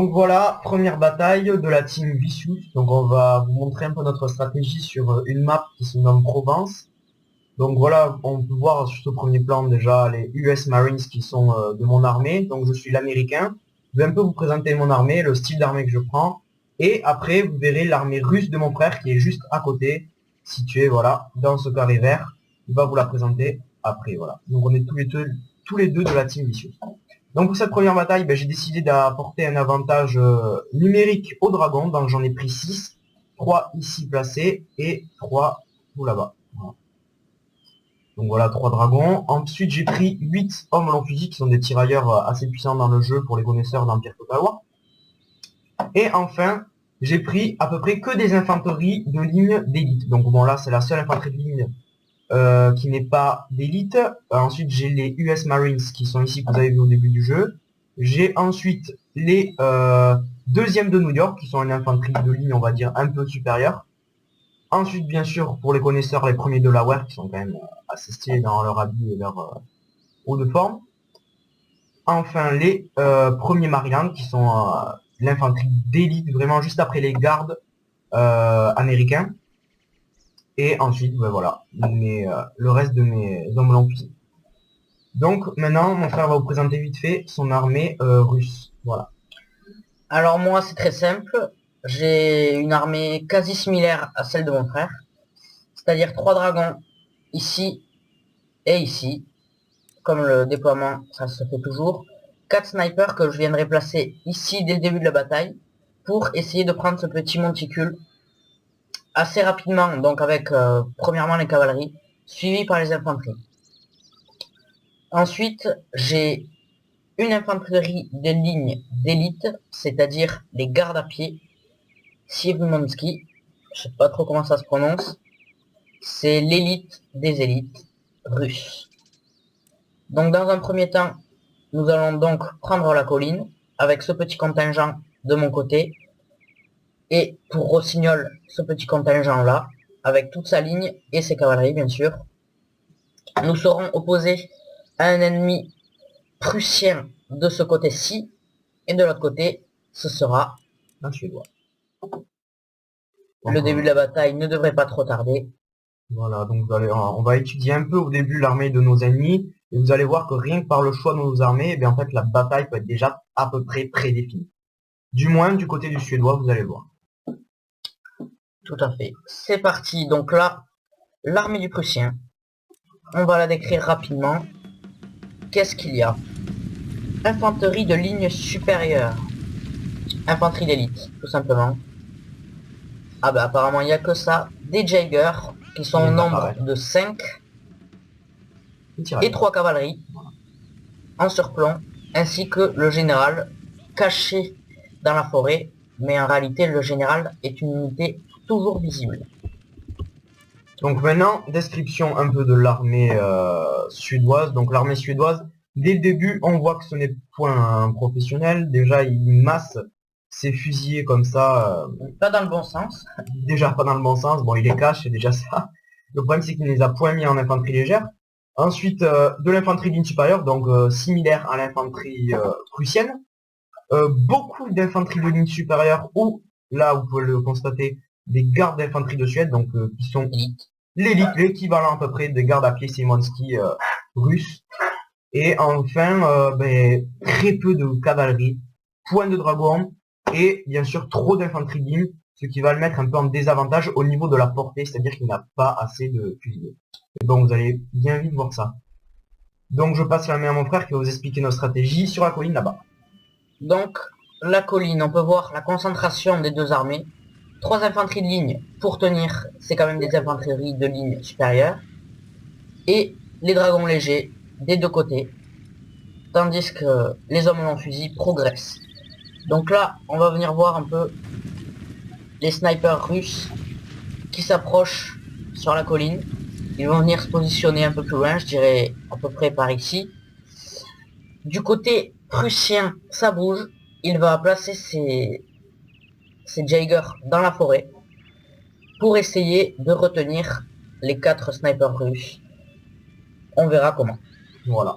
Donc voilà, première bataille de la team Vicious. Donc on va vous montrer un peu notre stratégie sur une map qui se nomme Provence. Donc voilà, on peut voir sur ce premier plan déjà les US Marines qui sont de mon armée. Donc je suis l'américain. Je vais un peu vous présenter mon armée, le style d'armée que je prends. Et après, vous verrez l'armée russe de mon frère qui est juste à côté, située voilà, dans ce carré vert. Il va vous la présenter après, voilà. Donc on est tous les deux de la team Vicious. Donc pour cette première bataille, j'ai décidé d'apporter un avantage numérique au dragon. Donc j'en ai pris 6, 3 ici placés et 3 tout là-bas. Voilà. Donc voilà, 3 dragons. Ensuite j'ai pris 8 hommes long fusil qui sont des tirailleurs assez puissants dans le jeu pour les connaisseurs d'Empire Total War. Et enfin, j'ai pris à peu près que des infanteries de ligne d'élite. Donc bon là c'est la seule infanterie de ligne qui n'est pas d'élite. Ensuite, j'ai les US Marines qui sont ici, que vous avez vu au début du jeu. J'ai ensuite les deuxièmes de New York, qui sont une infanterie de ligne, on va dire, un peu supérieure. Ensuite, bien sûr, pour les connaisseurs, les premiers de la Delaware, qui sont quand même assez stylés dans leur habit et leur haut de forme. Enfin, les premiers Maryland, qui sont l'infanterie d'élite, vraiment juste après les gardes américains. Et ensuite, voilà, le reste de mes hommes longs fusils. Donc maintenant, mon frère va vous présenter vite fait son armée russe. Voilà. Alors moi, c'est très simple. J'ai une armée quasi similaire à celle de mon frère. C'est-à-dire 3 dragons ici et ici. Comme le déploiement, ça se fait toujours. 4 snipers que je viendrai placer ici dès le début de la bataille. Pour essayer de prendre ce petit monticule assez rapidement. Donc avec premièrement les cavaleries, suivi par les infanteries. Ensuite, j'ai une infanterie de ligne d'élite, c'est-à-dire les gardes à pied, Sievmonsky, je sais pas trop comment ça se prononce, c'est l'élite des élites russes. Donc dans un premier temps, nous allons donc prendre la colline, avec ce petit contingent de mon côté, et pour Rossignol, ce petit contingent là, avec toute sa ligne et ses cavaleries bien sûr. Nous serons opposés à un ennemi prussien de ce côté-ci, et de l'autre côté, ce sera Un Suédois. le début de la bataille ne devrait pas trop tarder. Voilà, donc on va étudier un peu au début l'armée de nos ennemis, et vous allez voir que rien que par le choix de nos armées, en fait la bataille peut être déjà à peu près prédéfinie. Du moins du côté du Suédois, vous allez voir. Tout à fait. C'est parti. Donc là, l'armée du Prussien. On va la décrire rapidement. Qu'est-ce qu'il y a? Infanterie de ligne supérieure. Infanterie d'élite, tout simplement. Ah bah apparemment il n'y a que ça. Des Jaegers, qui sont au nombre de 5. Et 3 cavaleries. En surplomb. Ainsi que le général, caché dans la forêt. Mais en réalité, le général est une unité toujours visible. Donc maintenant, description un peu de l'armée suédoise. Donc l'armée suédoise, dès le début, on voit que ce n'est point un professionnel. Déjà, il masse ses fusiliers comme ça. Pas dans le bon sens. Déjà pas dans le bon sens. Bon, il les cache, c'est déjà ça. Le problème, c'est qu'il les a point mis en infanterie légère. Ensuite, de l'infanterie ligne supérieure, donc similaire à l'infanterie prussienne. Beaucoup d'infanterie de ligne supérieure ou, là, vous pouvez le constater, des gardes d'infanterie de Suède, donc qui sont l'élite, l'équivalent à peu près des gardes à pied Siemonsky russes. Et enfin, très peu de cavalerie, point de dragon et bien sûr trop d'infanterie de ligne, ce qui va le mettre un peu en désavantage au niveau de la portée, c'est-à-dire qu'il n'a pas assez de fusiliers. Et bon, vous allez bien vite voir ça. Donc je passe la main à mon frère qui va vous expliquer nos stratégies sur la colline là-bas. Donc, la colline, on peut voir la concentration des deux armées. 3 infanteries de ligne pour tenir, c'est quand même des infanteries de ligne supérieure. Et les dragons légers des deux côtés. Tandis que les hommes long fusil progressent. Donc là, on va venir voir un peu les snipers russes qui s'approchent sur la colline. Ils vont venir se positionner un peu plus loin, je dirais à peu près par ici. Du côté prussien, ça bouge. Il va placer ses Jaegers dans la forêt pour essayer de retenir les 4 snipers russes. On verra comment. Voilà.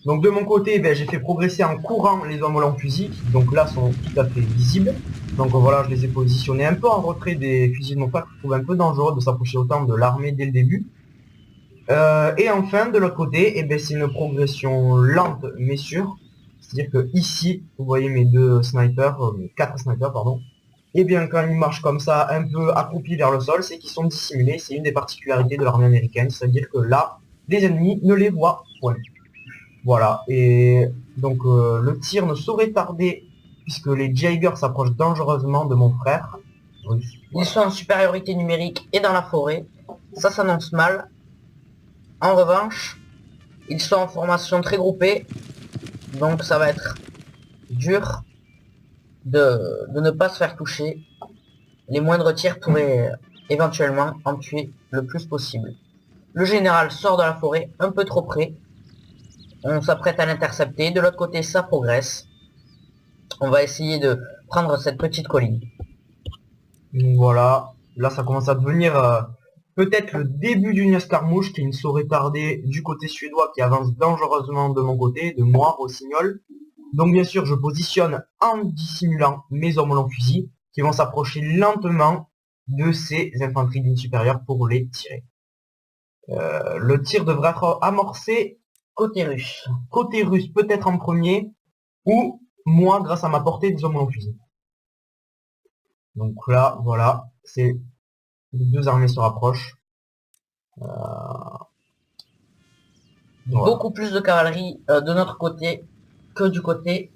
Donc de mon côté, ben, j'ai fait progresser en courant les hommes au long fusil, qui donc là sont tout à fait visibles. Donc voilà, je les ai positionnés un peu en retrait des fusils de mon frère, que je trouve un peu dangereux de s'approcher autant de l'armée dès le début. Et enfin, de l'autre côté, eh ben, c'est une progression lente mais sûre. C'est-à-dire que ici, vous voyez mes deux snipers, mes quatre snipers, pardon. Et bien quand ils marchent comme ça, un peu accroupis vers le sol, c'est qu'ils sont dissimulés. C'est une des particularités de l'armée américaine, c'est-à-dire que là, les ennemis ne les voient point. Voilà, et donc le tir ne saurait tarder puisque les Jaegers s'approchent dangereusement de mon frère. Russe. Ils sont en supériorité numérique et dans la forêt. Ça s'annonce mal. En revanche, ils sont en formation très groupée. Donc ça va être dur de ne pas se faire toucher. Les moindres tirs pourraient éventuellement en tuer le plus possible. Le général sort de la forêt un peu trop près. On s'apprête à l'intercepter. De l'autre côté, ça progresse. On va essayer de prendre cette petite colline. Donc voilà, là ça commence à devenir peut-être le début d'une escarmouche qui ne saurait tarder du côté suédois qui avance dangereusement de mon côté, de moi, Rossignol. Donc bien sûr, je positionne en dissimulant mes hommes au long fusil qui vont s'approcher lentement de ces infanteries de ligne supérieure pour les tirer. Le tir devrait être amorcé Côté russe. côté russe, peut-être en premier, ou moi grâce à ma portée des hommes au long fusil. Donc là, voilà, c'est les deux armées se rapprochent. Voilà. Beaucoup plus de cavalerie de notre côté que du côté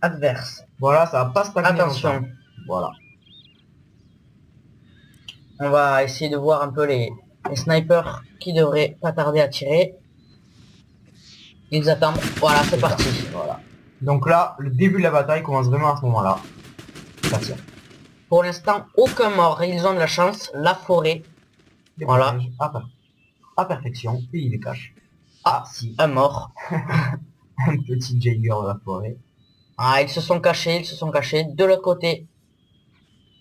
adverse. Voilà, ça va pas se passer. Attention. Voilà. On va essayer de voir un peu les snipers qui devraient pas tarder à tirer. Ils attendent. Voilà, c'est parti. Voilà. Donc là, le début de la bataille commence vraiment à ce moment-là. Ça tire. Pour l'instant, aucun mort. Ils ont de la chance. La forêt. Des Voilà. protèges à perfection. Et il les cache. Ah, si. Un mort. Un petit Jaeger de la forêt. Ah, ils se sont cachés. Ils se sont cachés. De l'autre côté,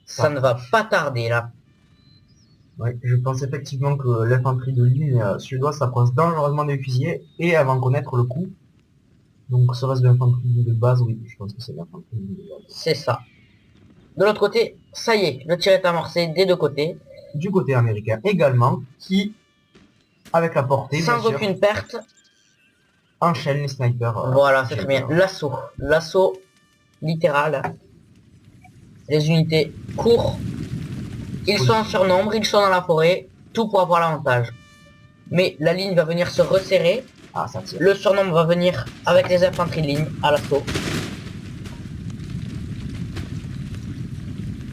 ça ne va pas tarder là. Oui, je pense effectivement que l'infanterie de ligne suédoise s'approche dangereusement des fusiliers et elle va en connaître le coup. Donc ce reste de l'infanterie de base, oui, je pense que c'est l'infanterie de base. C'est ça. De l'autre côté, ça y est, le tir est amorcé des deux côtés. Du côté américain également, qui, avec la portée, sans bien sûr, aucune perte. enchaîne les snipers. Voilà, c'est très bien. L'assaut. L'assaut littéral. Les unités courent. Ils sont en surnombre, ils sont dans la forêt. Tout pour avoir l'avantage. Mais la ligne va venir se resserrer. Ah, ça tire. Le surnombre va venir avec les infanteries de ligne à l'assaut.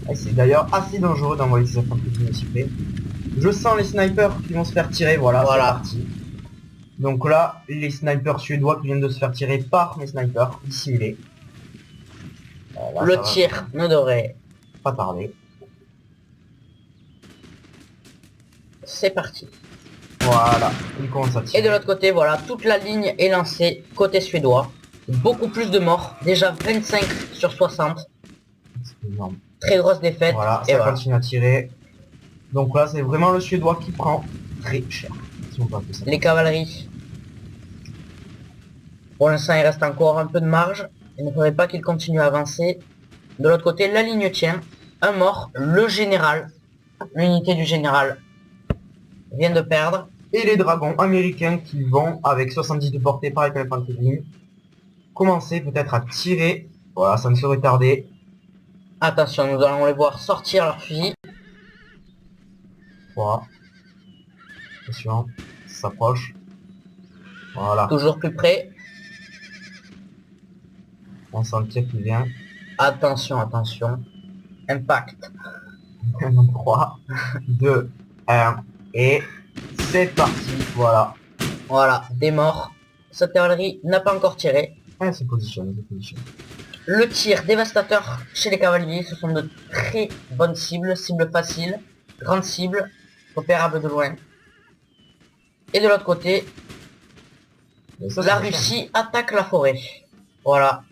Et c'est d'ailleurs assez dangereux d'envoyer ces infanteries de ligne aussi près. Je sens les snipers qui vont se faire tirer, voilà. C'est parti. Donc là, les snipers suédois qui viennent de se faire tirer par mes snipers dissimulés. Là, le tir ne devrait pas tarder. C'est parti. Voilà, il commence à tirer. Et de l'autre côté, voilà, toute la ligne est lancée côté suédois. Beaucoup plus de morts, déjà 25 sur 60. C'est énorme. Très grosse défaite. Voilà, et ça voilà. continue à tirer. Donc là, c'est vraiment le suédois qui prend très cher. Si on peut appeler ça. Les cavaleries. Pour l'instant, il reste encore un peu de marge. Il ne faudrait pas qu'il continue à avancer. De l'autre côté, la ligne tient. Un mort, le général. L'unité du général vient de perdre. Et les dragons américains qui vont, avec 70 de portée, pareil que l'infanterie de ligne, commencer peut-être à tirer. Voilà, ça ne saurait tarder. Attention, nous allons les voir sortir leurs fusils. Voilà. Attention, ça s'approche. Voilà, Toujours plus près. on sent le tir qui vient. Attention, attention. Impact. 3, 2, 1, et c'est parti. Voilà. Voilà, des morts. Cette cavalerie n'a pas encore tiré. Elle se positionne, elle se positionne. Le tir dévastateur chez les cavaliers, ce sont de très bonnes cibles, cibles faciles, grandes cibles, repérables de loin. Et de l'autre côté, Mais ça, la c'est Russie attaque la forêt. Voilà.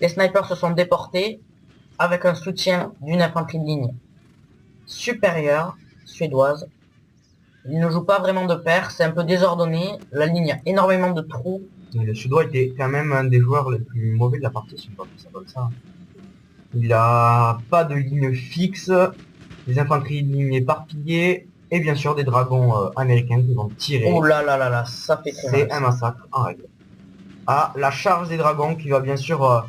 Les snipers se sont déportés avec un soutien d'une infanterie de ligne supérieure, suédoise. Ils ne jouent pas vraiment de pair, c'est un peu désordonné. La ligne a énormément de trous Et le Suédois était quand même un des joueurs les plus mauvais de la partie, si on peut appeler ça comme ça. Il a pas de ligne fixe, des infanteries de ligne éparpillées, et bien sûr des dragons américains qui vont tirer. Oh là là là là, ça fait très C'est mal. un massacre en règle. Ah, la charge des dragons qui va bien sûr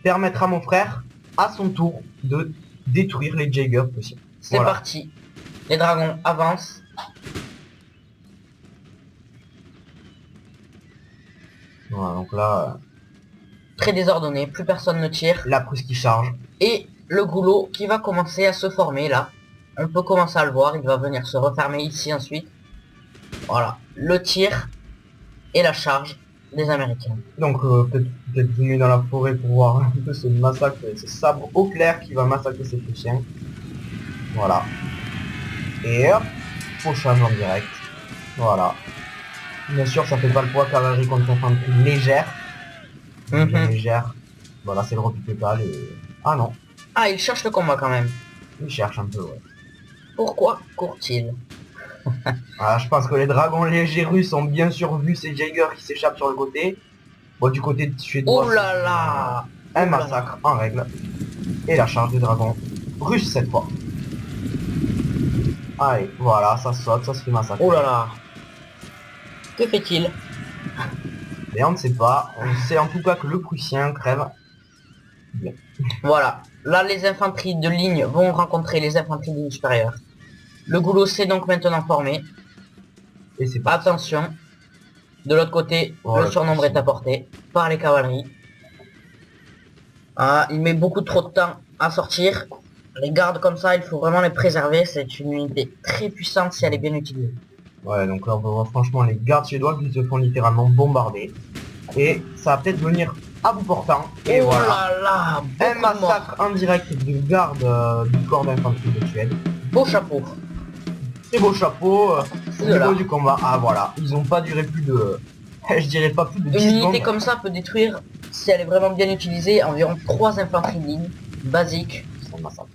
permettre à mon frère, à son tour, de détruire les Jaegers possibles. C'est Voilà. parti. Les dragons avancent. Voilà, donc là, Très désordonné, plus personne ne tire. la Prusse qui charge. Et le goulot qui va commencer à se former là. On peut commencer à le voir, il va venir se refermer ici ensuite. Voilà, le tir et la charge des Américains. Donc peut-être zoomer dans la forêt pour voir un peu ce massacre, ce sabre au clair qui va massacrer ces Prussiens. Voilà. Et hop, fauchage en direct. Voilà. Bien sûr, ça fait pas le poids cavalerie contre infanterie légère. Bien légère. Voilà, c'est le repli total et... Ah non, Ah, il cherche le combat quand même. il cherche un peu, ouais. Pourquoi court-il? Ah, je pense que les dragons légers russes ont bien sûr vu ces Jaegers qui s'échappent sur le côté. Bon, du côté suédois, Oh là là! un massacre en règle. Et la charge des dragons russes cette fois. Allez, voilà, ça saute, ça se fait massacrer. Oh là là! Que fait-il? Et on ne sait pas, on sait en tout cas que le Prussien crève. Bien. Voilà, là les infanteries de ligne vont rencontrer les infanteries de ligne supérieure. Le goulot s'est donc maintenant formé. Et c'est pas... Attention, de l'autre côté, Oh, le surnombre est apporté par les cavaleries. Ah, il met beaucoup trop de temps à sortir. Les gardes comme ça, il faut vraiment les préserver. C'est une unité très puissante si elle est bien utilisée. Ouais, donc là on peut voir franchement les gardes suédois qui se font littéralement bombarder. Et ça va peut-être venir à bout portant. Et oh voilà. là là, Un beaucoup de morts. massacre en direct de garde du corps d'infanterie de Suède. Beau chapeau. Très beau chapeau. Au de là. niveau du combat, ah voilà, ils ont pas duré plus de... Je dirais pas plus de 10 Une secondes. unité comme ça peut détruire, si elle est vraiment bien utilisée, environ 3 infanteries de ligne basiques. C'est un massacre.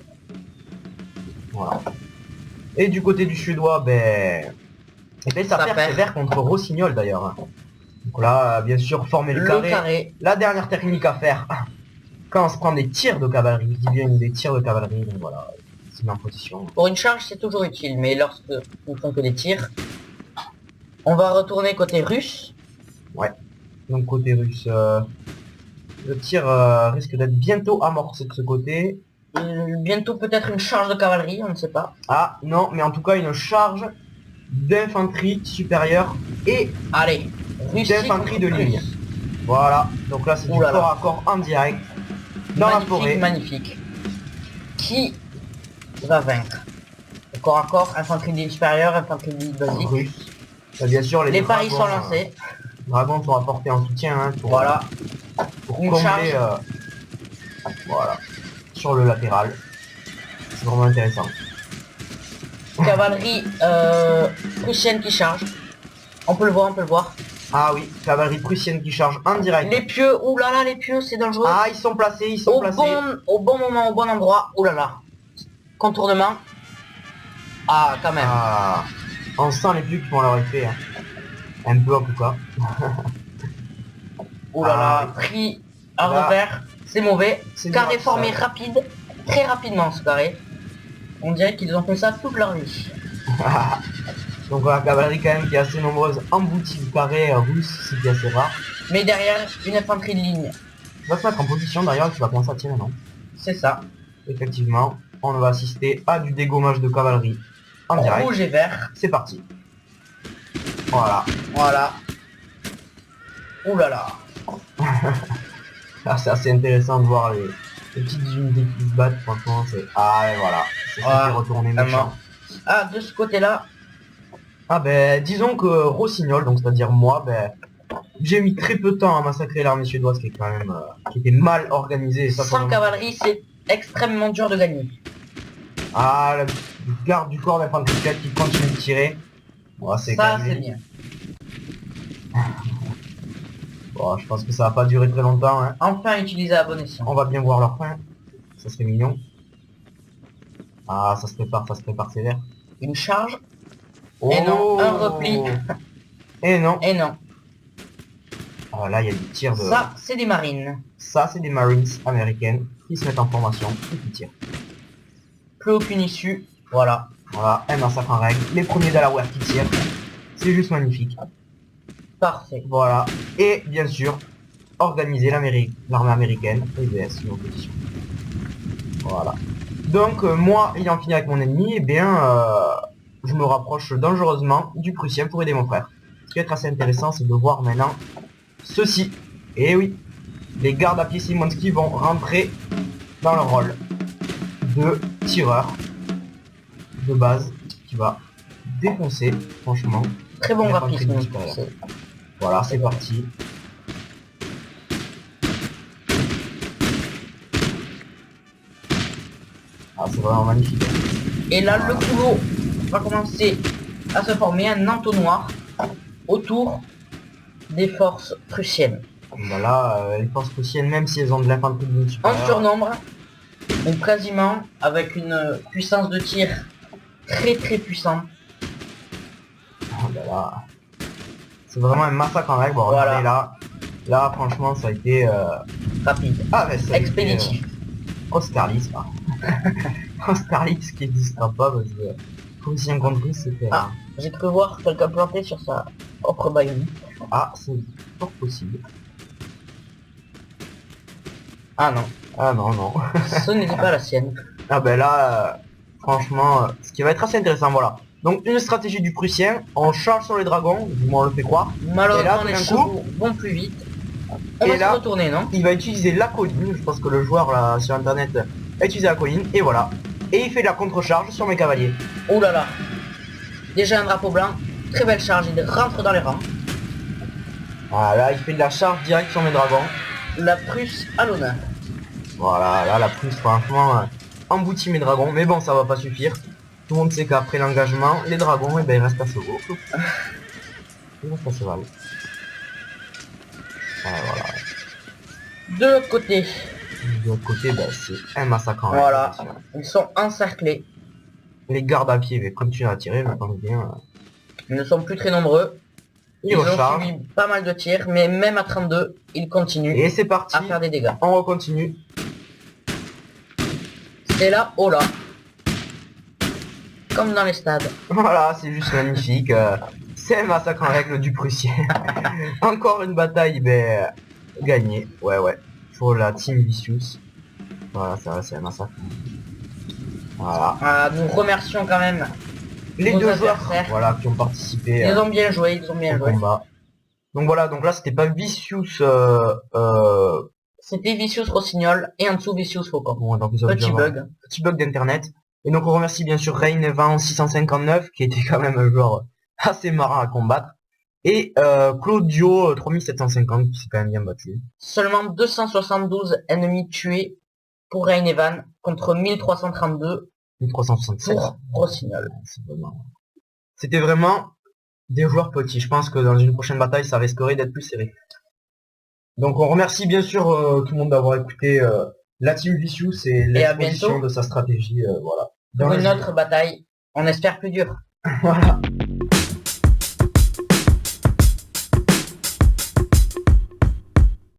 Voilà. Et du côté du Suédois, ben... Et ben ça perd sévère contre Rossignol d'ailleurs. Donc là, bien sûr, former le carré. La dernière technique à faire, quand on se prend des tirs de cavalerie, je dis bien des tirs de cavalerie, donc voilà, c'est en position. Pour une charge, c'est toujours utile, mais lorsque nous font que des tirs, on va retourner côté russe. Ouais. Donc côté russe, le tir risque d'être bientôt amorcé de ce côté. Bientôt peut-être une charge de cavalerie, on ne sait pas. Ah non, mais en tout cas une charge d'infanterie supérieure et allez, d'infanterie de ligne. Voilà, donc là c'est du corps à corps en direct dans la forêt. Magnifique. Qui va vaincre? Le corps à corps, infanterie de ligne supérieure, infanterie de ligne basique. Russe. Bien sûr, les paris sont lancés. Les dragons sont apportés en soutien hein, pour, voilà. Pour combler voilà, sur le latéral. C'est vraiment intéressant. Cavalerie prussienne qui charge. On peut le voir, on peut le voir. Ah oui, cavalerie prussienne qui charge en direct. Les pieux, oulala, les pieux, c'est dangereux. Ah, ils sont placés, ils sont placés. Au bon moment, au bon endroit. Oulala. Contournement. Ah, quand même. Ah, on sent les pieux qui font leur effet. Hein. Un peu en tout cas. Oulala, pris à revers. C'est mauvais. Carré formé rapide. Très rapidement ce carré. On dirait qu'ils ont fait ça toute leur vie. Donc la cavalerie quand même qui est assez nombreuse en boutique carré russe, c'est assez rare. Mais derrière, une infanterie de ligne. On va se mettre en position d'ailleurs, tu vas commencer à tirer, non? C'est ça. Effectivement, on va assister à du dégommage de cavalerie en direct. Rouge et vert. C'est parti. Voilà. Voilà. Oulala. Là c'est assez intéressant de voir les petites unités qui se battent, franchement c'est... Ah et voilà. C'est ça qui est retourné méchant. Ah, de ce côté-là. Ah ben, disons que Rossignol, donc c'est-à-dire moi, ben, j'ai mis très peu de temps à massacrer l'armée suédoise qui est quand même, qui était mal organisée. Sans cavalerie, c'est extrêmement dur de gagner. Ah, le garde du corps d'infanterie qui continue de tirer. Bon, c'est ça, c'est bien. Bon, je pense que ça va pas durer très longtemps. Hein. Enfin utilisé à bon escient. On va bien voir leur fin. Ça serait mignon. Ah, ça se prépare sévère. Une charge. Oh. Et non, un repli. Et non. Et non. Ah, Voilà, il y a des tirs de... Ça, c'est des marines. Ça, c'est des Marines américaines qui se mettent en formation et qui tirent. Plus aucune issue. Voilà. Voilà, un massacre en règle. Les premiers Delaware qui tirent. C'est juste magnifique. Parfait. Voilà. Et bien sûr, organiser l'armée américaine, EBS, une opposition. Voilà. Donc, moi, ayant fini avec mon ennemi, eh bien, je me rapproche dangereusement du Prussien pour aider mon frère. Ce qui va être assez intéressant, c'est de voir maintenant ceci. Et oui, les gardes à pied Simonski vont rentrer dans le rôle de tireur de base qui va défoncer, franchement. Très bon l'infanterie graphisme. supérieure. Voilà, c'est parti. Ah, c'est vraiment magnifique. Et là, le couloir va commencer à se former un entonnoir autour des forces prussiennes. Voilà, les forces prussiennes, même si elles ont de l'infanterie de ligne En supérieure, surnombre, ou quasiment avec une puissance de tir très puissante. oh là là. C'est vraiment un massacre en règle. Bon, Voilà. regardez là, franchement, ça a été... Rapide. Ah, mais ça a Expéditif. été... Austerlitz, quoi. Austerlitz qui n'existera pas parce que... Prussien contre Russe, c'était... Ah, j'ai cru voir quelqu'un planter sur sa propre baïonnette. Ah, c'est fort possible. Ah non, Ah non, non. ce n'était pas la sienne. Ah ben là, franchement, ce qui va être assez intéressant, voilà. Donc une stratégie du Prussien, on charge sur les dragons, du moins on le fait croire. Malheureusement, tout les d'un chevaux vont plus vite. On Et va là- se retourner, non? Il va utiliser la colline, je pense que le joueur là sur internet a utilisé la colline, et voilà. Et il fait de la contre-charge sur mes cavaliers. Oh là là. Déjà un drapeau blanc, très belle charge, il rentre dans les rangs. Voilà, il fait de la charge directe sur mes dragons. La Prusse à l'honneur. Voilà, là la Prusse franchement emboutit mes dragons, mais bon ça va pas suffire. Tout le monde sait qu'après l'engagement, les dragons, eh ben, ils restent à cheval. Ils restent à cheval. Voilà. De l'autre côté, De l'autre côté, ben, c'est un massacre en voilà, règle. ils sont encerclés. Les gardes à pied vont continuer à tirer, je pense bien. Ils ne sont plus très nombreux. Ils ont rechargent. subi pas mal de tirs, mais même à 32, ils continuent Et c'est parti, à faire des dégâts. on recontinue. Et là, oh là. Comme dans les stades. Voilà, c'est juste magnifique. C'est un massacre en règle du Prussien. Encore une bataille, ben, gagnée. Ouais, pour la Team Vicious. Voilà, ça c'est un massacre. Voilà. Ah, nous remercions quand même. Les Nos deux joueurs, adversaires. voilà, qui ont participé Ils ont bien joué, ils ont bien au joué. combat. Donc voilà, donc là c'était pas Vicious. C'était Vicious Rossignol et en dessous Vicious Faucon. Bon, donc ils ont Petit dû avoir bug. petit bug d'internet. Et donc on remercie bien sûr Rain Evan 659 qui était quand même un joueur assez marrant à combattre. Et Claudio 3750 qui s'est quand même bien battu. Seulement 272 ennemis tués pour Rain Evan contre 1332 1367. pour Rossignol. C'était vraiment des joueurs petits. Je pense que dans une prochaine bataille ça risquerait d'être plus serré. Donc on remercie bien sûr tout le monde d'avoir écouté la Team Vicious et l'exposition bientôt. de sa stratégie. Voilà. Pour Dans une le jeu. autre bataille, on espère plus dure. Voilà.